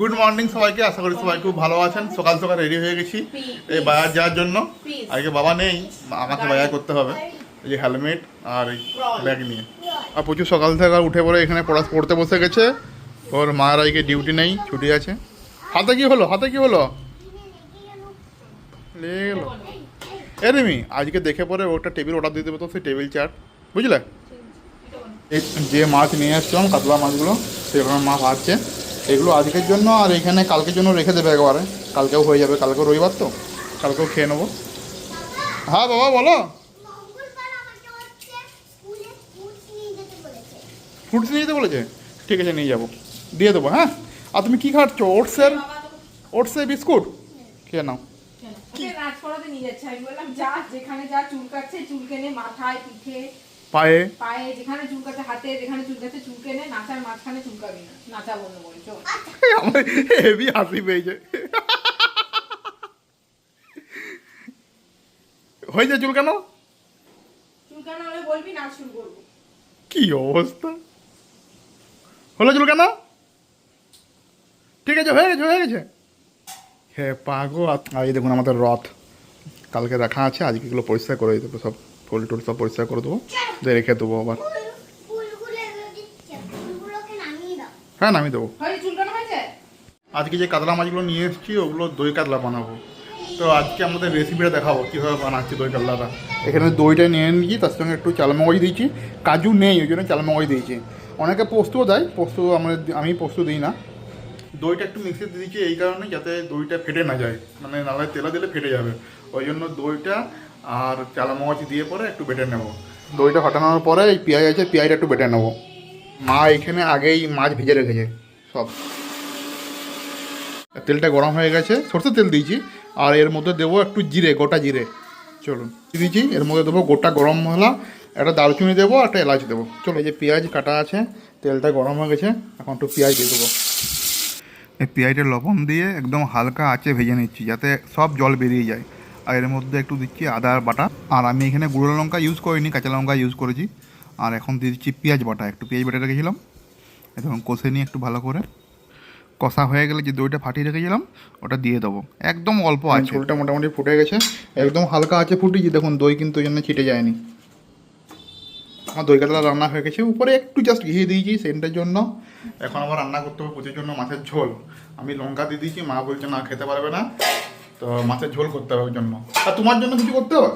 Good morning সবাইকে, আশা করি সবাই খুব ভালো আছেন। সকাল সকাল রেডি হয়ে গেছি এই বাজার যাওয়ার জন্য। আজকে বাবা নেই, আমাকে বাজার করতে হবে। এই যে হেলমেট আর এই ব্যাগ নিয়ে। আর প্রচুর সকাল থেকে উঠে পড়ে এখানে পড়তে বসে গেছে। ওর মার আজকে ডিউটি নেই, ছুটি আছে। হাতে কি হলো? লেগে গেল। এ রিমি, আজকে দেখে পরে ওটা টেবিল অর্ডার দিয়ে দেবো তো, সেই টেবিল চার্ট, বুঝলে? যে মাছ নিয়ে আসছিলাম, কাতলা মাছগুলো, সেগুলো মা ভাজছে। এগুলো আজকের জন্য আর এখানে কালকের জন্য রেখে দেবে একবারে। কালকেও হয়ে যাবে, কালকেও রবিবার তো, কালকেও খেয়ে নেবো। হ্যাঁ বাবা বলো। ফ্রুটস নিয়ে যেতে বলেছে? ঠিক আছে, নিয়ে যাবো, দিয়ে দেবো। হ্যাঁ, আর তুমি কী খাচ্ছ? ওটসের বিস্কুট খেয়ে নাও। পায়ে যেখানে চুলকাচ্ছে, হাতে যেখানে চুলকাচ্ছে চুলকেনে, নাচার মাঝখানে চুলকাবি না, নাচা বন্ধ করে চল। আমার হেভি হাসি পেয়েছে। হয়েছে চুলকানো? চুলকানো হলে বলবি, নাচ শুরু করবো। কি অবস্থা হলো চুলকানো? ঠিক আছে, হয়ে গেছে। হ্যাঁ পাগো। আর এই দেখুন আমাদের রথ, কালকে রাখা আছে, আজকে এগুলো পরিষ্কার করে দেবো, সব ফুল টুল সব পরিষ্কার করে দেবো, দিয়ে রেখে দেবো আবার। হ্যাঁ নামিয়ে দেবো। আজকে যে কাতলা মাছগুলো নিয়ে এসেছি ওগুলো দই কাতলা বানাবো। তো আজকে আমাদের রেসিপিটা দেখাবো কীভাবে বানাচ্ছি দই কাতলাটা। এখানে দইটা নিয়ে নিয়েছি, তার সঙ্গে একটু চালমগজ দিয়েছি। কাজু নেই, ওই জন্য চালমগজ দিয়েছি। অনেকে পোস্তও দেয়, আমি পোস্ত দিই না। দইটা একটু মিক্সিতে দিয়েছি এই কারণে, যাতে দইটা ফেটে না যায়, মানে নালে তেলা দিলে ফেটে যাবে। ওই জন্য দইটা আর চালমগজ দিয়ে পরে একটু বেটে নেবো। দইটা ফাটানোর পরে এই পেঁয়াজ আছে, পেঁয়াজটা একটু বেটে নেবো। মা এখানে আগেই মাছ ভেজে রেখেছে সব। তেলটা গরম হয়ে গেছে, সরষের তেল দিয়েছি। আর এর মধ্যে দেবো একটু জিরে, গোটা জিরে। চলুন দিয়েছি, এর মধ্যে দেবো গোটা গরম মশলা, একটা দারচিনি দেবো, একটা এলাচ দেবো। চলো, এই যে পেঁয়াজ কাটা আছে, তেলটা গরম হয়ে গেছে, এখন একটু পেঁয়াজ দিয়ে দেবো। এই পেঁয়াজটা লবণ দিয়ে একদম হালকা আঁচে ভেজে নিচ্ছি, যাতে সব জল বেরিয়ে যায়। আর এর মধ্যে একটু দিচ্ছি আদা বাটা। আর আমি এখানে গুঁড়ো লঙ্কা ইউজ করিনি, কাঁচা লঙ্কা ইউজ করেছি। আর এখন দিয়ে দিচ্ছি পেঁয়াজ বাটা, একটু পেঁয়াজ বাটা রেখেছিলাম, এখন কষে নিয়ে একটু ভালো করে। কষা হয়ে গেলে যে দইটা ফাটিয়ে রেখেছিলাম ওটা দিয়ে দেবো, একদম অল্প আছে। ঝোলটা মোটামুটি ফুটে গেছে, একদম হালকা আছে ফুটিয়েছি। দেখুন দই কিন্তু ওই জন্য ছিটে যায়নি। আমার দই কাতলা রান্না হয়ে গেছে, উপরে একটু জাস্ট ঘি দিয়েছি সেন্টের জন্য। এখন আবার রান্না করতে হবে প্রচুর জন্য মাছের ঝোল। আমি লঙ্কা দিয়ে দিয়েছি, মা বলছে না খেতে পারবে না, তো মাছের ঝোল করতে হবে ওর জন্য। আর তোমার জন্য কিছু করতে হবে?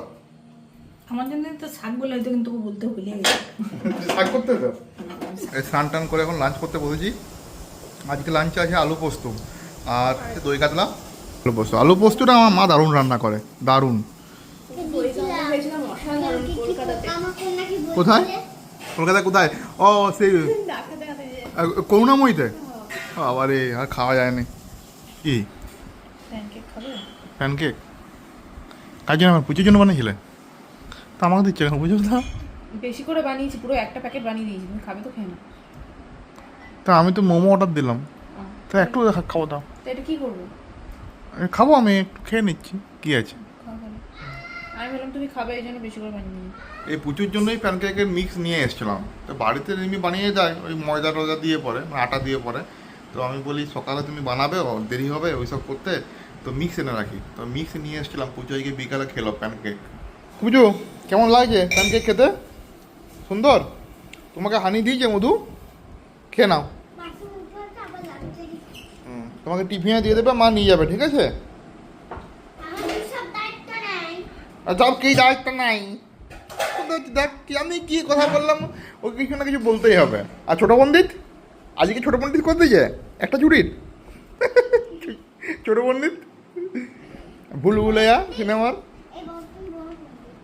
আমার জন্য তো শাক বলে হয়তো, কিন্তু বলতে ভুলে গেছি। শাক করতে হবে। স্নান টান করে এখন লাঞ্চ করতে বসেছি। আজকে লাঞ্চে আছে আলু পোস্ত আর দই কাতলা। আলু পোস্তটা আমার মা দারুণ রান্না করে, দারুণ। কোথায়? কলকাতায় কোথায়? ও সেই করুণাময়ীতে। আবারে আর খাওয়া যায়নি। কি প্যানকেক? কার জন্য? আমার পুজোর জন্য বানিয়েছিলে? তা আমাকে দিচ্ছে কেন পুজো? বেশি করে বানিয়েছি, পুরো একটা প্যাকেট বানিয়ে দিয়েছি। তুমি খাবে তো খেয়ে নাও। তা আমি তো মোমো অর্ডার দিলাম, তা একটু খাবো। দাও। এটা কি করবো? খাবো, আমি একটু খেয়ে নিচ্ছি, কি আছে। আমি বললাম তুমি খাবে, এই জন্য বেশি করে বানিয়ে নিই। এই পুজোর জন্যই প্যানকেকের মিক্স নিয়ে এসেছিলাম। তো বাড়িতে এমনি বানিয়ে যায় ওই ময়দা টয়দা দিয়ে পরে, আটা দিয়ে পরে। তো আমি বলি সকালে তুমি বানাবে, দেরি হবে ওইসব করতে, তো মিক্স এনে রাখি। তো মিক্স নিয়ে এসেছিলাম, পুজো গিয়ে বিকালে খেলো প্যানকেক। পুজো কেমন লাগছে প্যানকেক খেতে? সুন্দর? তোমাকে হানি দিয়েছে মধু? খেয়ে নাও। তোমাকে টিফিনে দিয়ে দেবে, মা নিয়ে যাবে, ঠিক আছে? সব কি দায়িত্ব নাই? দেখ কি আমি কি কথা বললাম, ওকে কিছু না কিছু বলতেই হবে। আর ছোটো পণ্ডিত, আজকে ছোটো পণ্ডিত করতে যে একটা চুরির ছোটো পণ্ডিত ভুলভুলাইয়া সিনেমার।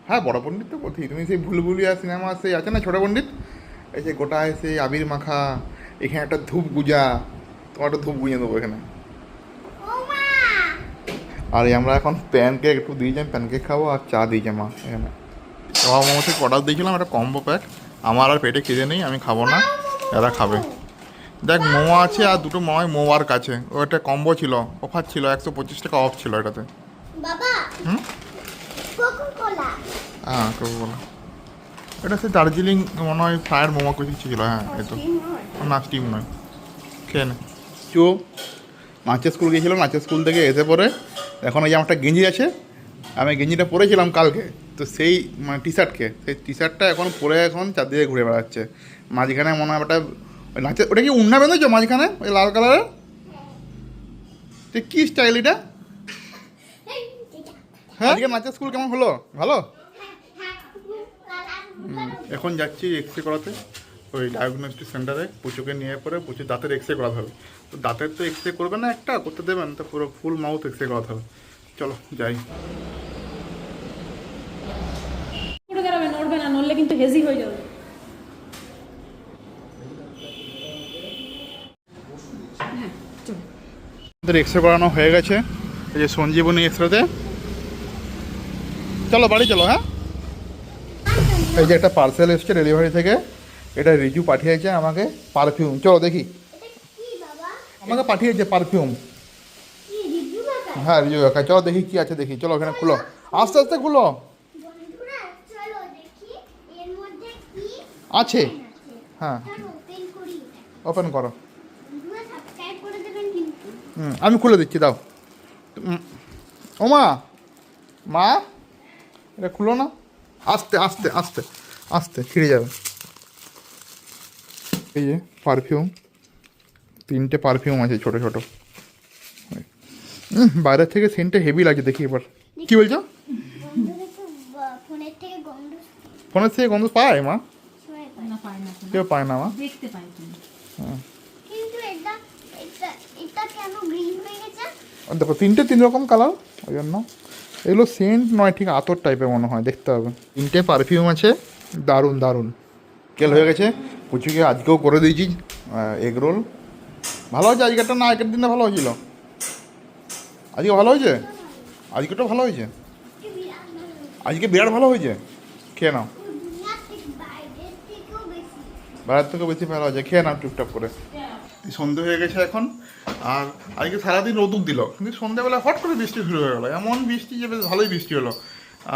হ্যাঁ বড় পণ্ডিত তো কোথায়, তুমি সেই ভুলভুলিয়া সিনেমা সেই আছে না ছোটো পণ্ডিত, এই যে গোটায় সেই আবির মাখা, এখানে একটা ধূপ গুজা, তোমার একটা ধূপ গুঁজে দেবো এখানে। আর আমরা এখন প্যানকেক একটু দিয়েছি, প্যানকেক খাবো আর চা দিয়েছে মা এখানে। তোমার মোমো থেকে অর্ডার দিয়েছিলাম একটা কম্বো প্যাক। আমার আর পেটে খিদে নেই, আমি খাবো না, এরা খাবে। দেখ মোমো আছে আর দুটো মোয়ার কাছে, ও একটা কম্বো ছিল, অফার ছিল, 125 টাকা অফ ছিল এটাতে। হ্যাঁ কোকা-কোলা। এটা সে দার্জিলিং মনে হয় ফ্রায়ার মোমো কিছু ছিল। হ্যাঁ এই তো, না স্টিম নয়। খেয়ে নে চো। নাচের স্কুল গিয়েছিলাম, নাচের স্কুল থেকে এসে পরে এখন এই যে আমার একটা গেঞ্জি আছে, আমি গেঞ্জিটা পরেছিলাম কালকে, তো সেই মানে টি শার্টটা এখন পরে এখন চারদিকে ঘুরে বেড়াচ্ছে। মাঝখানে মনে হয় ওটা ওই নাচের, ওটা কি উন্না বেঁধেছো মাঝখানে ওই লাল কালারের? তো কী স্টাইল এটা? হ্যাঁ, আজকে নাচের স্কুল কেমন হলো? ভালো? এখন যাচ্ছি এক্সরে করাতে ওই ডায়াগনস্টিক সেন্টারে। পুচুকে নিয়ে পরে প্রচুর দাঁতের এক্সরে করাতে হবে। তো দাঁতের তো এক্সরে করবে না, একটা করতে দেবেন, তো পুরো ফুল মাউথ এক্সরে করাতে হবে। চলো যাই। উঠে দাঁড়াবে, নড়বে না, নড়লে কিন্তু হেজি হয়ে যাবে। আমাদের এক্সরে করানো হয়ে গেছে, এই যে সঞ্জীবনী এক্সরেতে। চলো বাড়ি চলো। হ্যাঁ, এই যে একটা পার্সেল এসছে ডেলিভারি থেকে, এটা রিজু পাঠিয়েছে আমাকে পারফিউম। চলো দেখি, আমাকে পাঠিয়েছে পারফিউম। হ্যাঁ রিজু কাকা, চলো দেখি কি আছে দেখি। চলো ওখানে খুলো, আস্তে আস্তে খুলো। আছে, হ্যাঁ ওপেন করো। আমি খুলে দিচ্ছি, দাও। ওমা, মা এটা খুলো না, আস্তে আস্তে আস্তে আস্তে ছিঁড়ে যাবে। এই যে পারফিউম, 3টে পারফিউম আছে ছোটো ছোটো। বাইরের থেকে সেন্টটা হেভি লাগছে, দেখি এবার। কি বলছো? ফোনের থেকে গন্ধ পায় মা? না, পায় না, কেউ পায় না মা। দেখতে পাই তুমি। দেখো 3টে 3 রকম কালার, ওই জন্য এগুলো সেন্ট নয়, ঠিক আতর টাইপের মনে হয়, দেখতে হবে। 3টে পারফিউম আছে, দারুণ দারুণ। কেল হয়ে গেছে, পুচুকে আজকেও করে দিয়েছি এগ রোল। ভালো হয়েছে আজকেরটা, না আগের দিনটা ভালো হয়েছিল? আজকে ভালো হয়েছে, আজকেরটা ভালো হয়েছে, আজকে বিরাট ভালো হয়েছে। খেয়ে নাও, বাইরের থেকে বেশি ভালো হয়েছে, খেয়ে নাও টুকটাক করে। সন্ধে হয়ে গেছে এখন, আর আজকে সারাদিন রোদুক দিল, কিন্তু সন্ধ্যাবেলা হট করে বৃষ্টি শুরু হয়ে গেলো, এমন বৃষ্টি যে বেশ ভালোই বৃষ্টি হলো।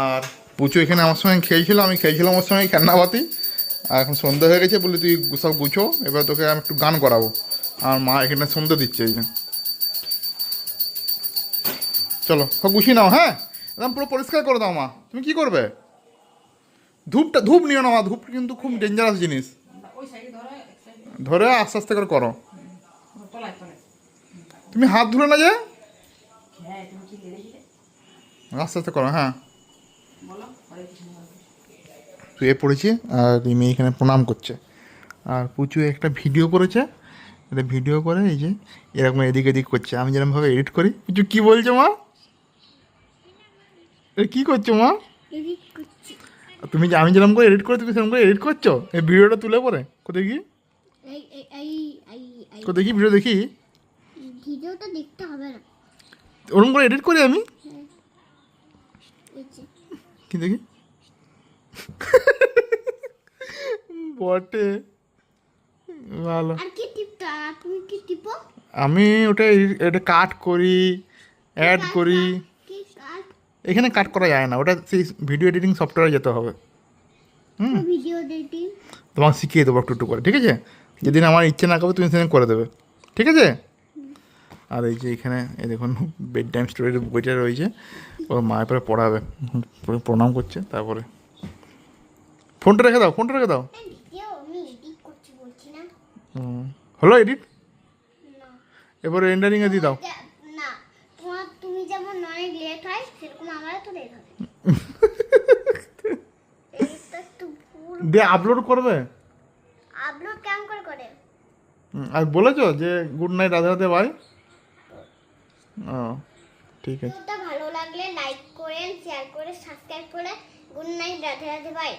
আর পুচু এখানে আমার সঙ্গে খেয়েছিল, আমি খেয়েছিলাম ওর সঙ্গে খেলনাবাতি। আর এখন সন্ধ্যা হয়ে গেছে, বলে তুই সব গুছো, এবার তোকে আমি একটু গান করাবো। আর মা এখানে সন্ধ্যা দিচ্ছে, এই যে। চলো সব গুছিয়ে নাও, হ্যাঁ একদম পুরো পরিষ্কার করে দাও। মা তুমি কি করবে? ধূপ নিও না মা, ধূপ কিন্তু খুব ডেঞ্জারাস জিনিস। ওই সাইডে ধরো, এক সাইডে ধরে আস্তে আস্তে করে করো। তলায় তলায়। তুমি হাত ধুলে না যে, হ্যাঁ, তুমি কি লেড়ে দিলে আস্তে আস্তে করো। হ্যাঁ, বলো। হরে কৃষ্ণ হরে কৃষ্ণ। শুয়ে পড়েছি, আর এই মেয়ে এখানে প্রণাম করছে। আর পুচু একটা ভিডিও করেছে, এটা ভিডিও করে এই যে এরকম এদিক এদিক করছে, আমি যেরকমভাবে এডিট করি। পুচু কি বলছো মা? এটা কী করছো মা? তুমি যে আমি যেরকম করে এডিট করি, তুমি সেরকম করে এডিট করছো এই ভিডিওটা তুলে পরে? কোথায় কি কোথায় দেখি ভিডিও দেখি, ভিডিওটা দেখতে হবে না। ওরকম করে এডিট করি আমি? কি দেখি বটে, ভালো। আর কি টিপটা, তুমি কি টিপো? আমি ওটা এটা কাট করি, অ্যাড করি। কি কাট? এখানে কাট করা যায় না, ওটা সেই ভিডিও এডিটিং সফটওয়্যারে যেতে হবে। ভিডিও এডিটিং তোমাকে শিখিয়ে দেবো একটু একটু করে, ঠিক আছে? যেদিন আমার ইচ্ছে না করবে তুমি সেদিন করে দেবে, ঠিক আছে? আর এই যে এখানে এই দেখুন বেড টাইম স্টোরির বইটা রয়েছে, ওর মায়ের পরে পড়াবে, প্রণাম করছে। তারপরে ফোনটা রেখে দাও, ফোনটা রেখে দাও। ভিডিও আমি এডিট করছি বলছি না। হলো এডিট? না এবারে এন্ডারিংয়ে দিয়ে দাও। না, তুমি যেমন অনেক লেট হয়, সেরকম আমারও তো লেট হবে। এইটা একটু ভুল। দিয়ে আপলোড করবে? আপলোড কেমন করে করে? আর বলেছো যে good night, Radhe Radhe, bye. ও ঠিক আছে। ভিডিওটা ভালো লাগলে লাইক করেন, শেয়ার করে, সাবস্ক্রাইব করে। Good night, Radhe Radhe, by.